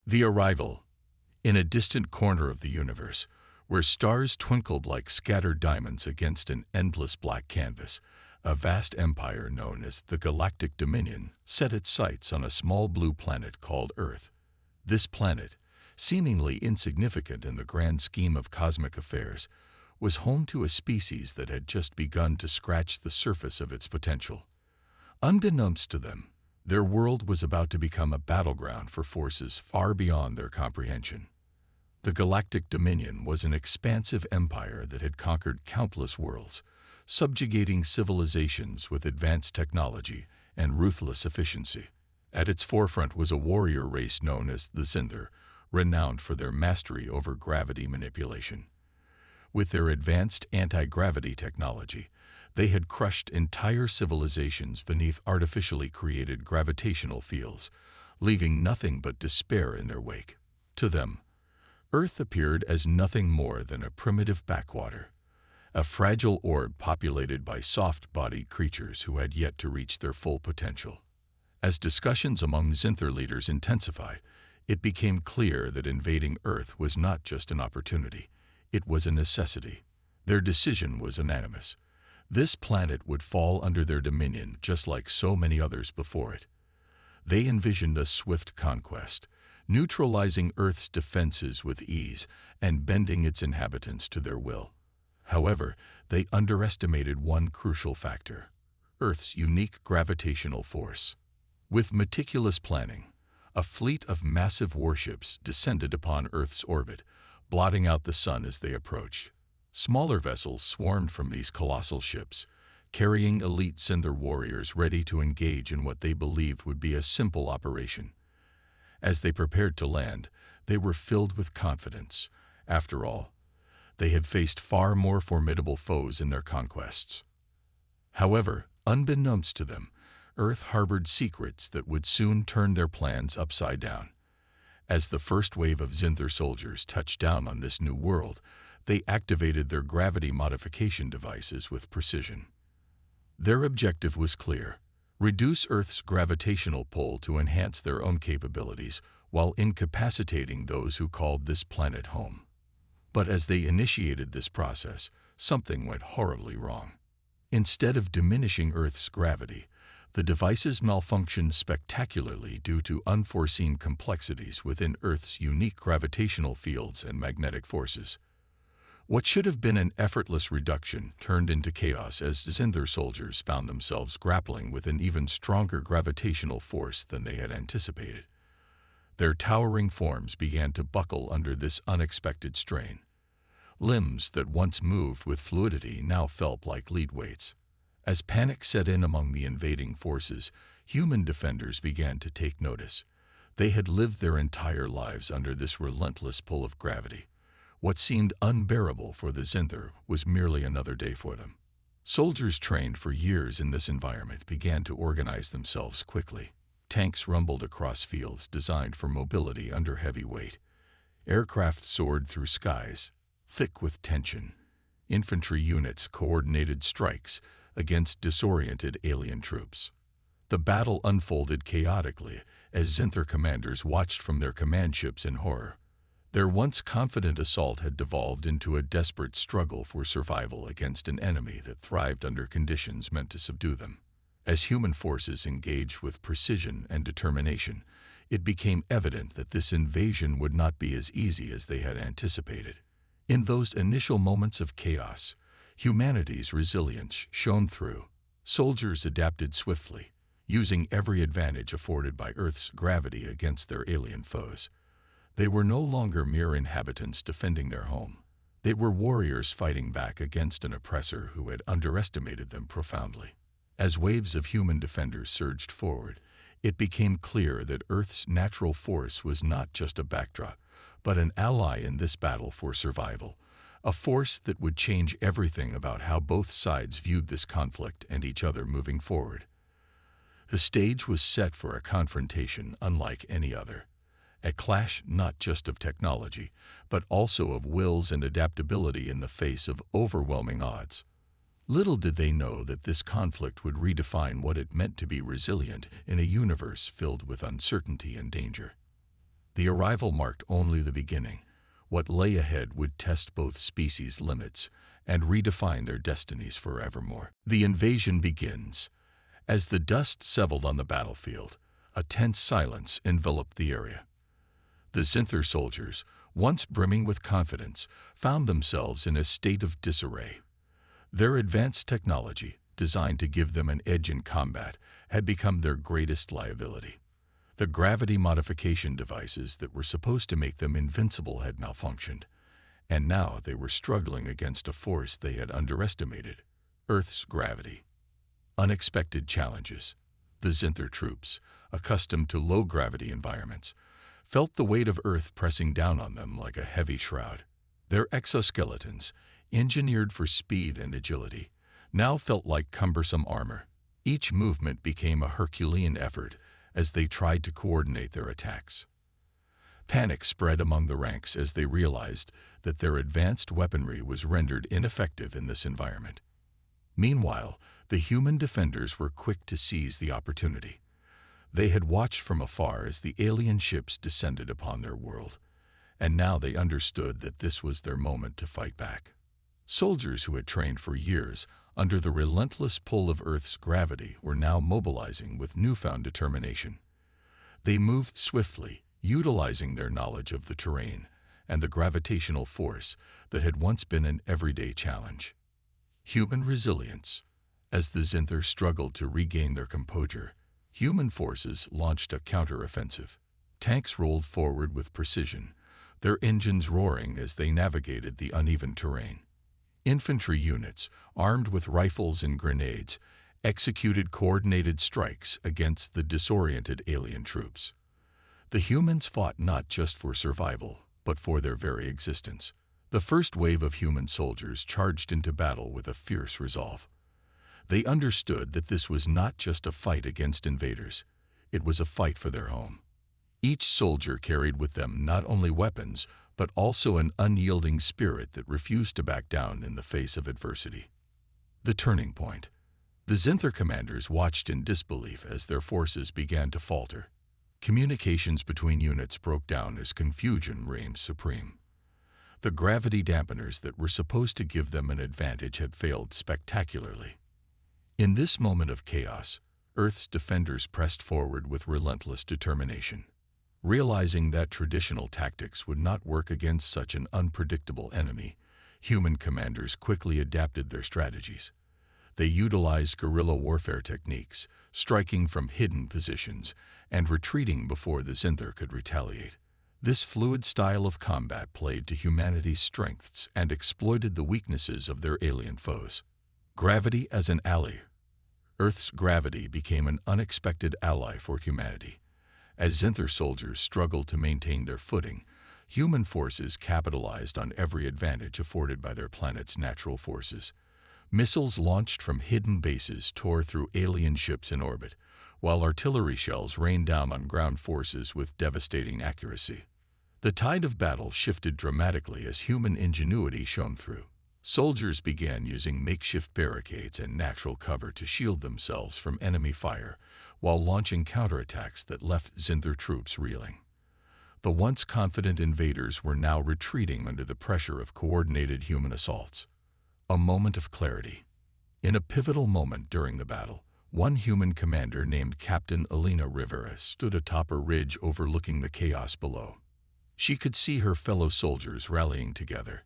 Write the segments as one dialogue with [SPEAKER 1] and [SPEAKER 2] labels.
[SPEAKER 1] The arrival. In a distant corner of the universe, where stars twinkled like scattered diamonds against an endless black canvas, a vast empire known as the Galactic Dominion set its sights on a small blue planet called Earth. This planet, seemingly insignificant in the grand scheme of cosmic affairs, was home to a species that had just begun to scratch the surface of its potential. Unbeknownst to them, their world was about to become a battleground for forces far beyond their comprehension. The Galactic Dominion was an expansive empire that had conquered countless worlds, subjugating civilizations with advanced technology and ruthless efficiency. At its forefront was a warrior race known as the Zinther, renowned for their mastery over gravity manipulation. With their advanced anti-gravity technology, they had crushed entire civilizations beneath artificially created gravitational fields, leaving nothing but despair in their wake. To them, Earth appeared as nothing more than a primitive backwater, a fragile orb populated by soft-bodied creatures who had yet to reach their full potential. As discussions among Zinther leaders intensified, it became clear that invading Earth was not just an opportunity, it was a necessity. Their decision was unanimous. This planet would fall under their dominion just like so many others before it. They envisioned a swift conquest, neutralizing Earth's defenses with ease and bending its inhabitants to their will. However, they underestimated one crucial factor: Earth's unique gravitational force. With meticulous planning, a fleet of massive warships descended upon Earth's orbit, blotting out the sun as they approached. Smaller vessels swarmed from these colossal ships, carrying elite Zinther warriors ready to engage in what they believed would be a simple operation. As they prepared to land, they were filled with confidence. After all, they had faced far more formidable foes in their conquests. However, unbeknownst to them, Earth harbored secrets that would soon turn their plans upside down. As the first wave of Zinther soldiers touched down on this new world, they activated their gravity modification devices with precision. Their objective was clear: reduce Earth's gravitational pull to enhance their own capabilities while incapacitating those who called this planet home. But as they initiated this process, something went horribly wrong. Instead of diminishing Earth's gravity, the devices malfunctioned spectacularly due to unforeseen complexities within Earth's unique gravitational fields and magnetic forces. What should have been an effortless reduction turned into chaos as Zinther soldiers found themselves grappling with an even stronger gravitational force than they had anticipated. Their towering forms began to buckle under this unexpected strain. Limbs that once moved with fluidity now felt like lead weights. As panic set in among the invading forces, human defenders began to take notice. They had lived their entire lives under this relentless pull of gravity. What seemed unbearable for the Zinther was merely another day for them. Soldiers trained for years in this environment began to organize themselves quickly. Tanks rumbled across fields designed for mobility under heavy weight. Aircraft soared through skies, thick with tension. Infantry units coordinated strikes against disoriented alien troops. The battle unfolded chaotically as Zinther commanders watched from their command ships in horror. Their once confident assault had devolved into a desperate struggle for survival against an enemy that thrived under conditions meant to subdue them. As human forces engaged with precision and determination, it became evident that this invasion would not be as easy as they had anticipated. In those initial moments of chaos, humanity's resilience shone through. Soldiers adapted swiftly, using every advantage afforded by Earth's gravity against their alien foes. They were no longer mere inhabitants defending their home. They were warriors fighting back against an oppressor who had underestimated them profoundly. As waves of human defenders surged forward, it became clear that Earth's natural force was not just a backdrop, but an ally in this battle for survival, a force that would change everything about how both sides viewed this conflict and each other moving forward. The stage was set for a confrontation unlike any other. A clash not just of technology, but also of wills and adaptability in the face of overwhelming odds. Little did they know that this conflict would redefine what it meant to be resilient in a universe filled with uncertainty and danger. The arrival marked only the beginning. What lay ahead would test both species' limits and redefine their destinies forevermore. The invasion begins. As the dust settled on the battlefield, a tense silence enveloped the area. The Zinther soldiers, once brimming with confidence, found themselves in a state of disarray. Their advanced technology, designed to give them an edge in combat, had become their greatest liability. The gravity modification devices that were supposed to make them invincible had malfunctioned, and now they were struggling against a force they had underestimated: Earth's gravity. Unexpected challenges. The Zinther troops, accustomed to low-gravity environments, felt the weight of Earth pressing down on them like a heavy shroud. Their exoskeletons, engineered for speed and agility, now felt like cumbersome armor. Each movement became a Herculean effort as they tried to coordinate their attacks. Panic spread among the ranks as they realized that their advanced weaponry was rendered ineffective in this environment. Meanwhile, the human defenders were quick to seize the opportunity. They had watched from afar as the alien ships descended upon their world, and now they understood that this was their moment to fight back. Soldiers who had trained for years under the relentless pull of Earth's gravity were now mobilizing with newfound determination. They moved swiftly, utilizing their knowledge of the terrain and the gravitational force that had once been an everyday challenge. Human resilience. As the Zinther struggled to regain their composure, human forces launched a counter-offensive. Tanks rolled forward with precision, their engines roaring as they navigated the uneven terrain. Infantry units, armed with rifles and grenades, executed coordinated strikes against the disoriented alien troops. The humans fought not just for survival, but for their very existence. The first wave of human soldiers charged into battle with a fierce resolve. They understood that this was not just a fight against invaders, it was a fight for their home. Each soldier carried with them not only weapons, but also an unyielding spirit that refused to back down in the face of adversity. The turning point. The Zinther commanders watched in disbelief as their forces began to falter. Communications between units broke down as confusion reigned supreme. The gravity dampeners that were supposed to give them an advantage had failed spectacularly. In this moment of chaos, Earth's defenders pressed forward with relentless determination. Realizing that traditional tactics would not work against such an unpredictable enemy, human commanders quickly adapted their strategies. They utilized guerrilla warfare techniques, striking from hidden positions and retreating before the Zinther could retaliate. This fluid style of combat played to humanity's strengths and exploited the weaknesses of their alien foes. Gravity as an ally. Earth's gravity became an unexpected ally for humanity. As Zinther soldiers struggled to maintain their footing, human forces capitalized on every advantage afforded by their planet's natural forces. Missiles launched from hidden bases tore through alien ships in orbit, while artillery shells rained down on ground forces with devastating accuracy. The tide of battle shifted dramatically as human ingenuity shone through. Soldiers began using makeshift barricades and natural cover to shield themselves from enemy fire, while launching counterattacks that left Zinther troops reeling. The once confident invaders were now retreating under the pressure of coordinated human assaults. A moment of clarity. In a pivotal moment during the battle, one human commander named Captain Elena Rivera stood atop a ridge overlooking the chaos below. She could see her fellow soldiers rallying together,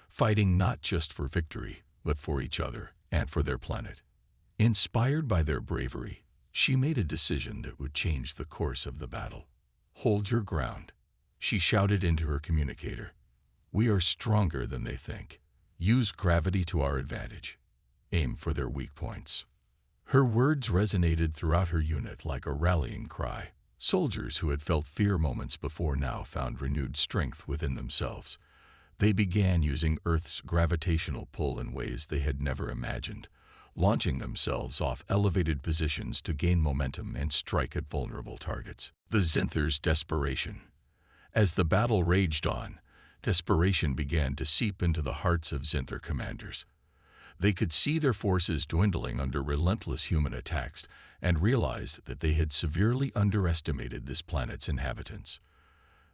[SPEAKER 1] fighting not just for victory, but for each other and for their planet. Inspired by their bravery, she made a decision that would change the course of the battle. "Hold your ground," she shouted into her communicator. "We are stronger than they think. Use gravity to our advantage. Aim for their weak points." Her words resonated throughout her unit like a rallying cry. Soldiers who had felt fear moments before now found renewed strength within themselves. They began using Earth's gravitational pull in ways they had never imagined, launching themselves off elevated positions to gain momentum and strike at vulnerable targets. The Zinther's desperation. As the battle raged on, desperation began to seep into the hearts of Zinther commanders. They could see their forces dwindling under relentless human attacks and realized that they had severely underestimated this planet's inhabitants.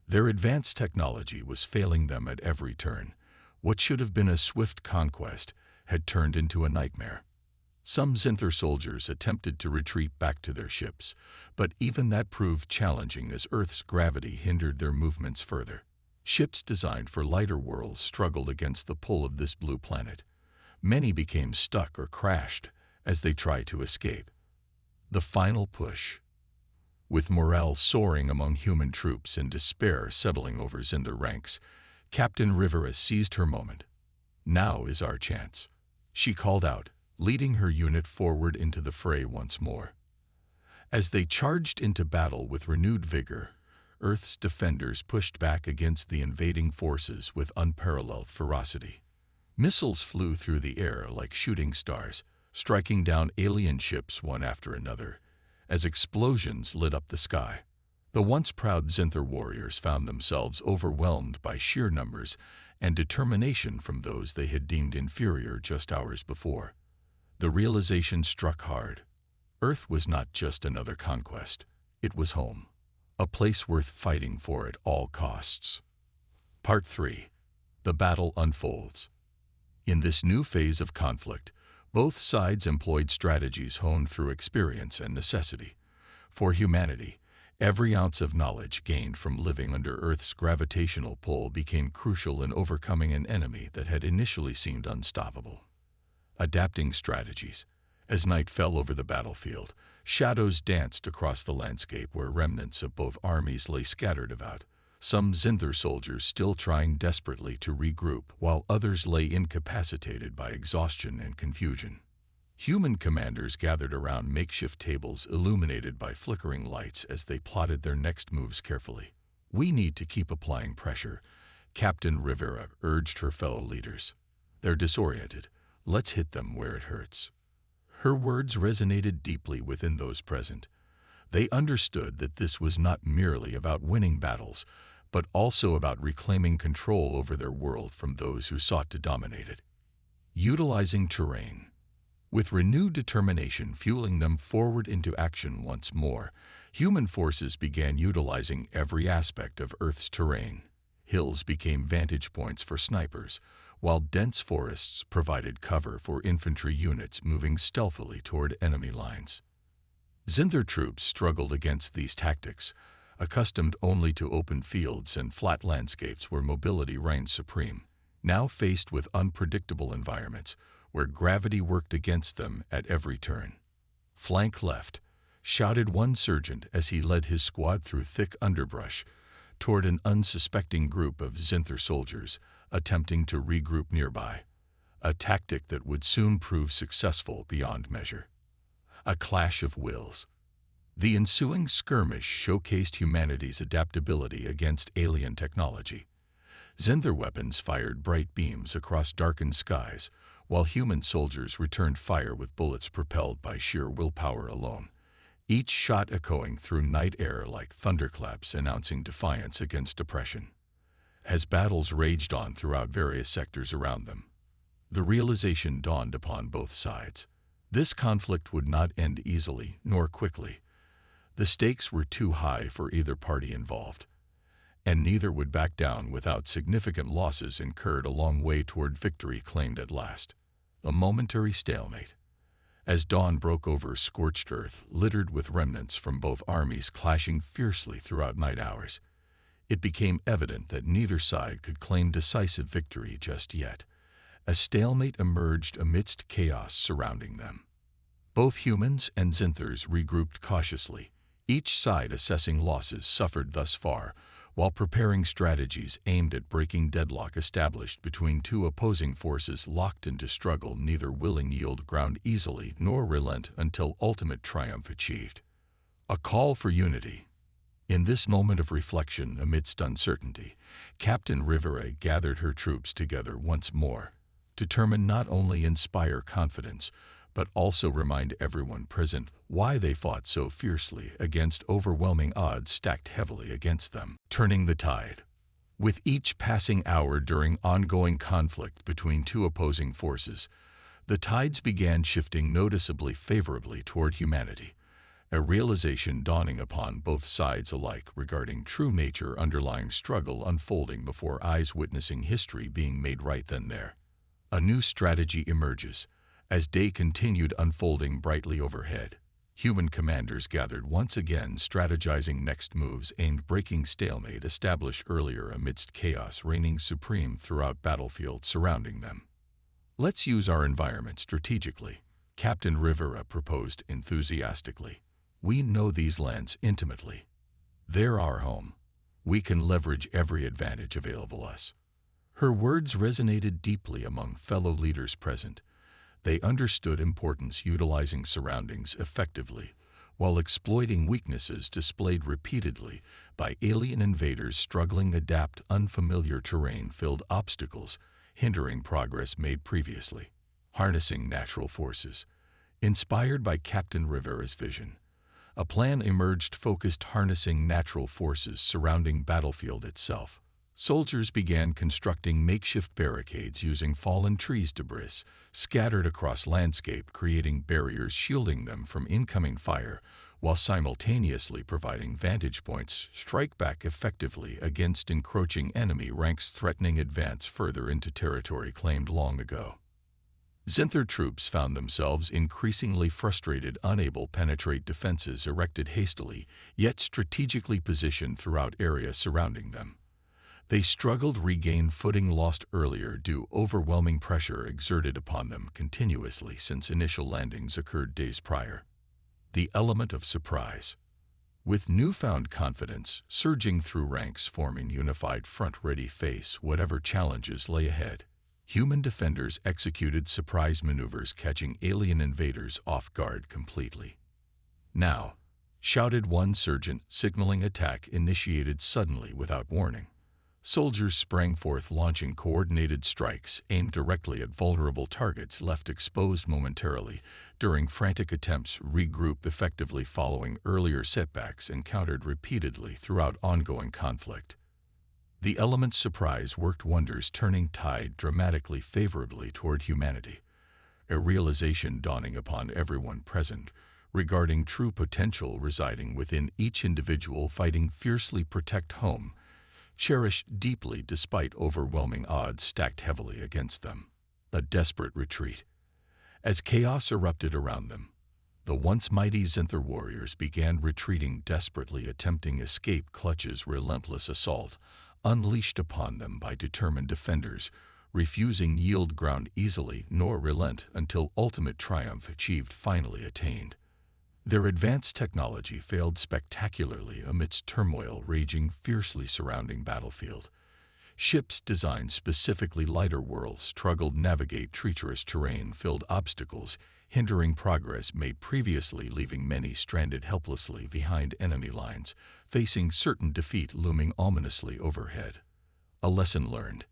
[SPEAKER 1] Their advanced technology was failing them at every turn. What should have been a swift conquest had turned into a nightmare. Some Zinther soldiers attempted to retreat back to their ships, but even that proved challenging as Earth's gravity hindered their movements further. Ships designed for lighter worlds struggled against the pull of this blue planet. Many became stuck or crashed as they tried to escape. The final push. With morale soaring among human troops and despair settling over Zinther ranks, Captain Rivera seized her moment. "Now is our chance," she called out, leading her unit forward into the fray once more. As they charged into battle with renewed vigor, Earth's defenders pushed back against the invading forces with unparalleled ferocity. Missiles flew through the air like shooting stars, striking down alien ships one after another, as explosions lit up the sky. The once proud Zinther warriors found themselves overwhelmed by sheer numbers and determination from those they had deemed inferior just hours before. The realization struck hard. Earth was not just another conquest. It was home, a place worth fighting for at all costs. Part 3. The battle unfolds. In this new phase of conflict, both sides employed strategies honed through experience and necessity. For humanity, every ounce of knowledge gained from living under Earth's gravitational pull became crucial in overcoming an enemy that had initially seemed unstoppable. Adapting strategies. As night fell over the battlefield, shadows danced across the landscape where remnants of both armies lay scattered about. Some Zinther soldiers still trying desperately to regroup, while others lay incapacitated by exhaustion and confusion. Human commanders gathered around makeshift tables illuminated by flickering lights as they plotted their next moves carefully. "We need to keep applying pressure," Captain Rivera urged her fellow leaders. "They're disoriented. Let's hit them where it hurts." Her words resonated deeply within those present. They understood that this was not merely about winning battles, but also about reclaiming control over their world from those who sought to dominate it. Utilizing terrain. With renewed determination fueling them forward into action once more, human forces began utilizing every aspect of Earth's terrain. Hills became vantage points for snipers, while dense forests provided cover for infantry units moving stealthily toward enemy lines. Zinther troops struggled against these tactics, accustomed only to open fields and flat landscapes where mobility reigned supreme, now faced with unpredictable environments where gravity worked against them at every turn. "Flank left," shouted one sergeant as he led his squad through thick underbrush toward an unsuspecting group of Zinther soldiers attempting to regroup nearby, a tactic that would soon prove successful beyond measure. A clash of wills. The ensuing skirmish showcased humanity's adaptability against alien technology. Zinther weapons fired bright beams across darkened skies, while human soldiers returned fire with bullets propelled by sheer willpower alone, each shot echoing through night air like thunderclaps announcing defiance against oppression. As battles raged on throughout various sectors around them, the realization dawned upon both sides. This conflict would not end easily nor quickly. The stakes were too high for either party involved, and neither would back down without significant losses incurred a long way toward victory claimed at last. A momentary stalemate. As dawn broke over scorched earth littered with remnants from both armies clashing fiercely throughout night hours, it became evident that neither side could claim decisive victory just yet. A stalemate emerged amidst chaos surrounding them. Both humans and Zinthers regrouped cautiously, each side assessing losses suffered thus far, while preparing strategies aimed at breaking deadlock established between two opposing forces locked into struggle, neither willing yield ground easily nor relent until ultimate triumph achieved. A call for unity. In this moment of reflection amidst uncertainty, Captain Rivera gathered her troops together once more, determined not only inspire confidence, but also remind everyone present why they fought so fiercely against overwhelming odds stacked heavily against them, turning the tide. With each passing hour during ongoing conflict between two opposing forces, the tides began shifting noticeably favorably toward humanity. a realization dawning upon both sides alike regarding true nature underlying struggle unfolding before eyes witnessing history being made right then there. A new strategy emerges. As day continued unfolding brightly overhead, human commanders gathered once again, strategizing next moves aimed breaking stalemate established earlier amidst chaos reigning supreme throughout battlefields surrounding them. "Let's use our environment strategically," Captain Rivera proposed enthusiastically. "We know these lands intimately. They're our home. We can leverage every advantage available us." Her words resonated deeply among fellow leaders present. They understood importance utilizing surroundings effectively, while exploiting weaknesses displayed repeatedly by alien invaders struggling adapt unfamiliar terrain-filled obstacles, hindering progress made previously. Harnessing natural forces. Inspired by Captain Rivera's vision, a plan emerged focused harnessing natural forces surrounding battlefield itself. Soldiers began constructing makeshift barricades using fallen trees debris scattered across landscape, creating barriers shielding them from incoming fire, while simultaneously providing vantage points strike back effectively against encroaching enemy ranks threatening advance further into territory claimed long ago. Zinther troops found themselves increasingly frustrated, unable to penetrate defenses erected hastily, yet strategically positioned throughout area surrounding them. They struggled to regain footing lost earlier due to overwhelming pressure exerted upon them continuously since initial landings occurred days prior. The element of surprise. With newfound confidence surging through ranks forming unified front ready to face whatever challenges lay ahead, human defenders executed surprise maneuvers catching alien invaders off guard completely. "Now!" shouted one sergeant, signaling attack initiated suddenly without warning. Soldiers sprang forth launching coordinated strikes aimed directly at vulnerable targets left exposed momentarily during frantic attempts to regroup effectively following earlier setbacks encountered repeatedly throughout ongoing conflict. The element's surprise worked wonders, turning tide dramatically favorably toward humanity, a realization dawning upon everyone present regarding true potential residing within each individual fighting fiercely protect home, cherished deeply despite overwhelming odds stacked heavily against them. A desperate retreat. As chaos erupted around them, the once mighty Zinther warriors began retreating desperately, attempting escape clutches relentless assault unleashed upon them by determined defenders, refusing yield ground easily nor relent until ultimate triumph achieved finally attained. Their advanced technology failed spectacularly amidst turmoil raging fiercely surrounding battlefield. Ships designed specifically lighter worlds struggled to navigate treacherous terrain-filled obstacles, hindering progress made previously, leaving many stranded helplessly behind enemy lines, facing certain defeat looming ominously overhead. A lesson learned.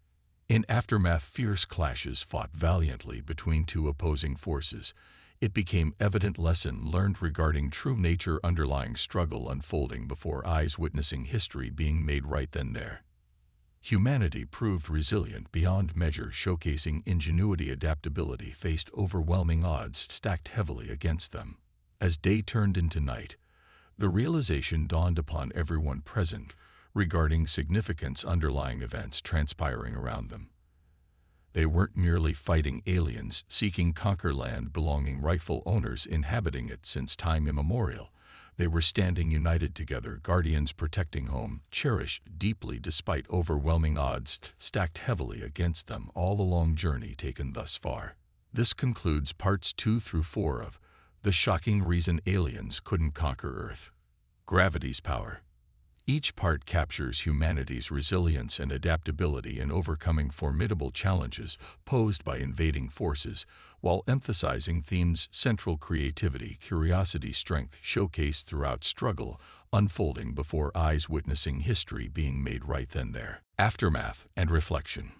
[SPEAKER 1] In aftermath, fierce clashes fought valiantly between two opposing forces. It became evident lesson learned regarding true nature underlying struggle unfolding before eyes witnessing history being made right then there. Humanity proved resilient beyond measure, showcasing ingenuity adaptability faced overwhelming odds stacked heavily against them. As day turned into night, the realization dawned upon everyone present regarding significance underlying events transpiring around them. They weren't merely fighting aliens seeking conquer land belonging rightful owners inhabiting it since time immemorial. They were standing united together, guardians protecting home, cherished deeply despite overwhelming odds stacked heavily against them all along journey taken thus far. This concludes parts 2 through 4 of The Shocking Reason Aliens Couldn't Conquer Earth. Gravity's Power. Each part captures humanity's resilience and adaptability in overcoming formidable challenges posed by invading forces, while emphasizing themes central creativity, curiosity, strength showcased throughout struggle, unfolding before eyes witnessing history being made right then there. Aftermath and reflection.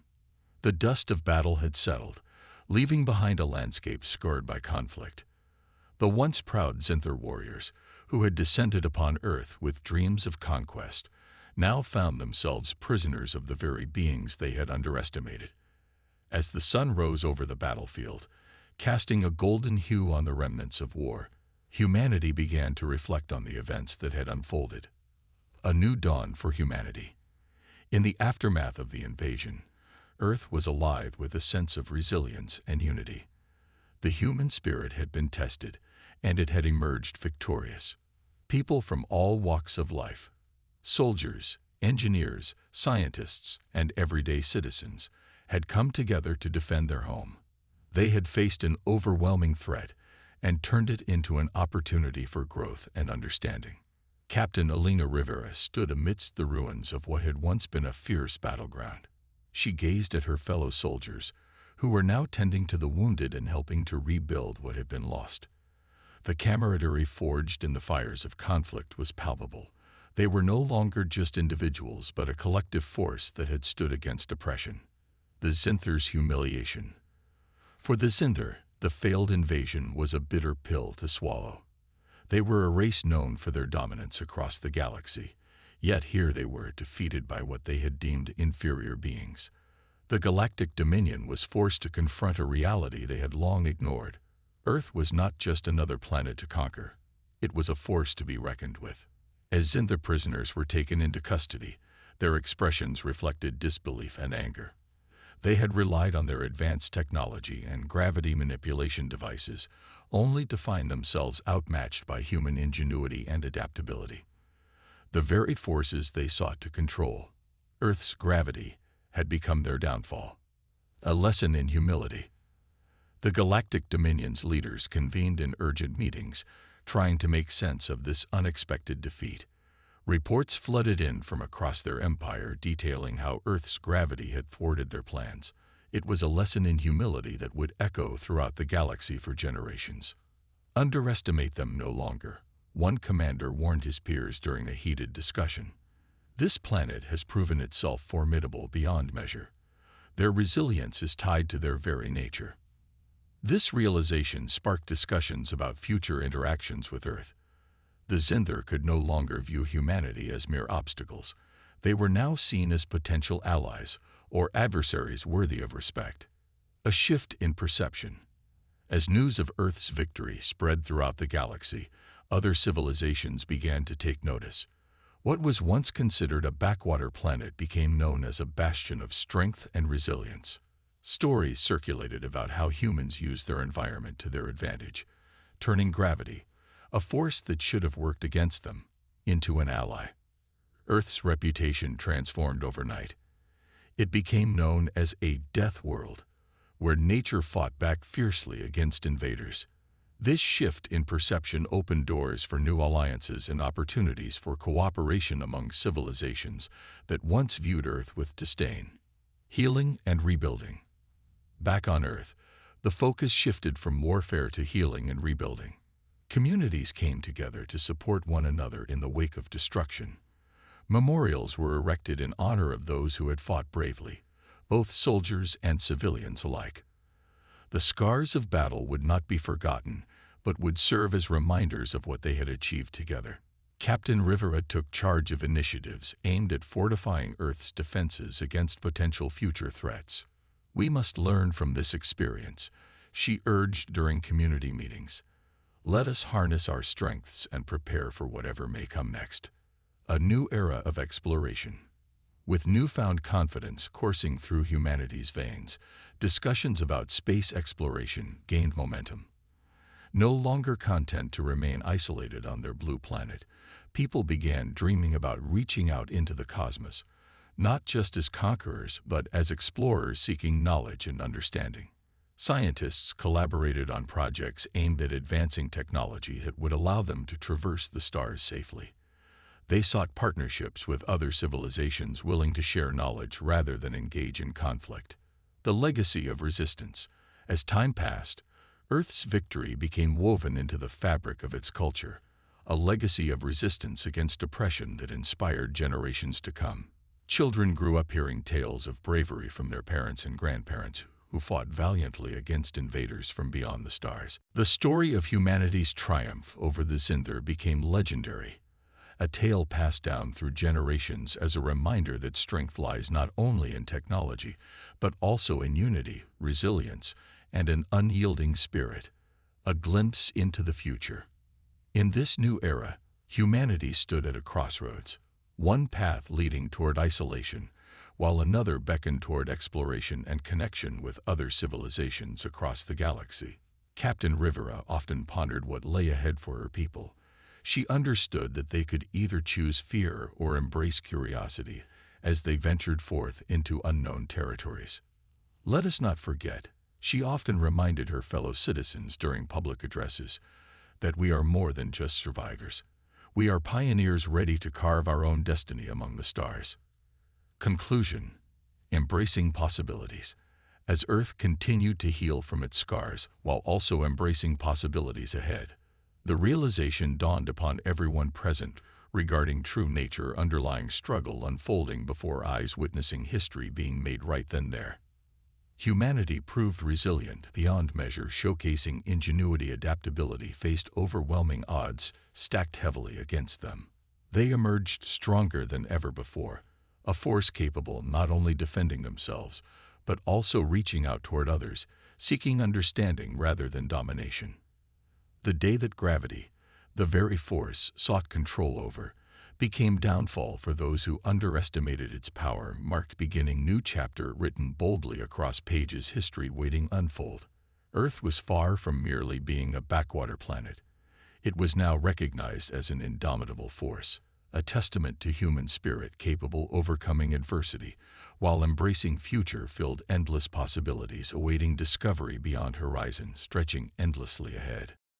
[SPEAKER 1] The dust of battle had settled, leaving behind a landscape scarred by conflict. The once proud Zinther warriors, who had descended upon Earth with dreams of conquest, now found themselves prisoners of the very beings they had underestimated. As the sun rose over the battlefield, casting a golden hue on the remnants of war, Humanity began to reflect on the events that had unfolded. A new dawn for humanity. In the aftermath of the invasion, Earth was alive with a sense of resilience and unity. The human spirit had been tested, and it had emerged victorious. People from all walks of life, soldiers, engineers, scientists, and everyday citizens, had come together to defend their home. They had faced an overwhelming threat and turned it into an opportunity for growth and understanding. Captain Elena Rivera stood amidst the ruins of what had once been a fierce battleground. She gazed at her fellow soldiers, who were now tending to the wounded and helping to rebuild what had been lost. The camaraderie forged in the fires of conflict was palpable. They were no longer just individuals, but a collective force that had stood against oppression. The Zinthers' humiliation. For the Zinther, the failed invasion was a bitter pill to swallow. They were a race known for their dominance across the galaxy, yet here they were defeated by what they had deemed inferior beings. The Galactic Dominion was forced to confront a reality they had long ignored. Earth was not just another planet to conquer. It was a force to be reckoned with. As Zinther prisoners were taken into custody, their expressions reflected disbelief and anger. They had relied on their advanced technology and gravity manipulation devices, only to find themselves outmatched by human ingenuity and adaptability. The very forces they sought to control, Earth's gravity, had become their downfall. A lesson in humility. The Galactic Dominion's leaders convened in urgent meetings, trying to make sense of this unexpected defeat. Reports flooded in from across their empire detailing how Earth's gravity had thwarted their plans. It was a lesson in humility that would echo throughout the galaxy for generations. Underestimate them no longer, one commander warned his peers during a heated discussion. This planet has proven itself formidable beyond measure. Their resilience is tied to their very nature. This realization sparked discussions about future interactions with Earth. The Zinther could no longer view humanity as mere obstacles. They were now seen as potential allies or adversaries worthy of respect. A shift in perception. As news of Earth's victory spread throughout the galaxy, other civilizations began to take notice. What was once considered a backwater planet became known as a bastion of strength and resilience. Stories circulated about how humans used their environment to their advantage, turning gravity, a force that should have worked against them, into an ally. Earth's reputation transformed overnight. It became known as a death world, where nature fought back fiercely against invaders. This shift in perception opened doors for new alliances and opportunities for cooperation among civilizations that once viewed Earth with disdain. Healing and rebuilding. Back on Earth, the focus shifted from warfare to healing and rebuilding. Communities came together to support one another in the wake of destruction. Memorials were erected in honor of those who had fought bravely, both soldiers and civilians alike. The scars of battle would not be forgotten, but would serve as reminders of what they had achieved together. Captain Rivera took charge of initiatives aimed at fortifying Earth's defenses against potential future threats. "We must learn from this experience," she urged during community meetings. "Let us harness our strengths and prepare for whatever may come next." A new era of exploration. With newfound confidence coursing through humanity's veins, discussions about space exploration gained momentum. No longer content to remain isolated on their blue planet, people began dreaming about reaching out into the cosmos, not just as conquerors, but as explorers seeking knowledge and understanding. Scientists collaborated on projects aimed at advancing technology that would allow them to traverse the stars safely. They sought partnerships with other civilizations willing to share knowledge rather than engage in conflict. The legacy of resistance. As time passed, Earth's victory became woven into the fabric of its culture, a legacy of resistance against oppression that inspired generations to come. Children grew up hearing tales of bravery from their parents and grandparents who fought valiantly against invaders from beyond the stars. The story of humanity's triumph over the Zinther became legendary, a tale passed down through generations as a reminder that strength lies not only in technology, but also in unity, resilience, and an unyielding spirit. A glimpse into the future. In this new era, humanity stood at a crossroads, one path leading toward isolation, while another beckoned toward exploration and connection with other civilizations across the galaxy. Captain Rivera often pondered what lay ahead for her people. She understood that they could either choose fear or embrace curiosity as they ventured forth into unknown territories. Let us not forget, she often reminded her fellow citizens during public addresses, that we are more than just survivors. We are pioneers ready to carve our own destiny among the stars. Conclusion: embracing possibilities. As Earth continued to heal from its scars while also embracing possibilities ahead, the realization dawned upon everyone present regarding true nature underlying struggle unfolding before eyes, witnessing history being made right then there. Humanity proved resilient beyond measure, showcasing ingenuity. Adaptability faced overwhelming odds stacked heavily against them. They emerged stronger than ever before, a force capable not only defending themselves, but also reaching out toward others, seeking understanding rather than domination. The day that gravity, the very force sought control over, became downfall for those who underestimated its power, marked beginning new chapter written boldly across pages, history waiting unfold. Earth was far from merely being a backwater planet. It was now recognized as an indomitable force, a testament to human spirit capable overcoming adversity, while embracing future-filled endless possibilities awaiting discovery beyond horizon, stretching endlessly ahead.